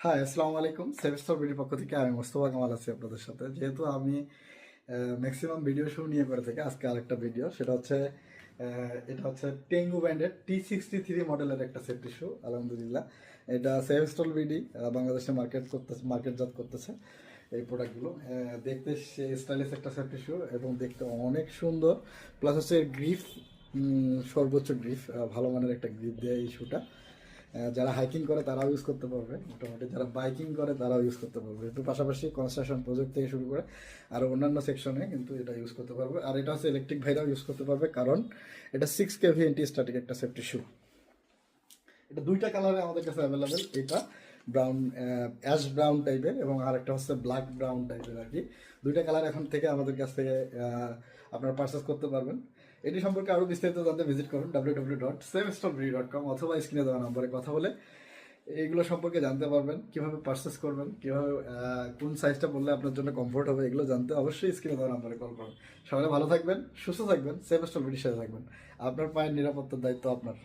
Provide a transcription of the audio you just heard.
হ্যাঁ, আসসালামু আলাইকুম। সেভেস্টার ভিডিওর পক্ষ থেকে আমি মোস্তফা কামাল আছি আপনাদের সাথে। যেহেতু আমি ম্যাক্সিমাম ভিডিও শো নিয়ে করে থাকি, আজকে আরেকটা ভিডিও, সেটা হচ্ছে এটা হচ্ছে টেঙ্গু ব্যান্ডের T63 মডেলের একটা সেফটি শু। আলহামদুলিল্লাহ, এটা সেভেস্টল বিডি বাংলাদেশে মার্কেটজাত করতেছে এই প্রোডাক্টগুলো। দেখতে স্টাইলিশ একটা সেফটি শু এবং দেখতে অনেক সুন্দর। প্লাস হচ্ছে গ্রিফ, সর্বোচ্চ গ্রিফ, ভালো মানের একটা গ্রিপ দেয় এই শুটা। যারা হাইকিং করে তারাও ইউজ করতে পারবে, মোটামুটি যারা বাইকিং করে তারাও ইউজ করতে পারবে। একটু পাশাপাশি কনস্ট্রাকশন প্রজেক্ট থেকে শুরু করে আর অন্যান্য সেকশনে কিন্তু এটা ইউজ করতে পারবে। আর এটা হচ্ছে ইলেকট্রিক ভাইরাও ইউজ করতে পারবে, কারণ এটা 6 kV এন্টি স্ট্যাটিক একটা সেফটি শু। এটা দুইটা কালারে আমাদের কাছে অ্যাভেলেবেল। এটা ব্রাউন, অ্যাশ ব্রাউন টাইপের, এবং আরেকটা হচ্ছে ব্ল্যাক ব্রাউন টাইপের আর কি। দুইটা কালার এখন থেকে আমাদের কাছ থেকে আপনারা পারচেস করতে পারবেন। এটি সম্পর্কে আরও বিস্তারিত জানতে ভিজিট করুন www.savestorebreed.com অথবা স্ক্রিনে দেওয়া নম্বরে কথা বলে এইগুলো সম্পর্কে জানতে পারবেন। কিভাবে পারচেস করবেন, কিভাবে কোন সাইজটা পরলে আপনার জন্য কমফোর্ট হবে, এগুলো জানতে অবশ্যই স্ক্রিনে দেওয়া নম্বরে কল করুন। সবাই ভালো থাকবেন, সুস্থ থাকবেন, সেভ স্টোর ব্রিটিশ সাথে থাকবেন। আপনার পায়ের নিরাপত্তার দায়িত্ব আপনার।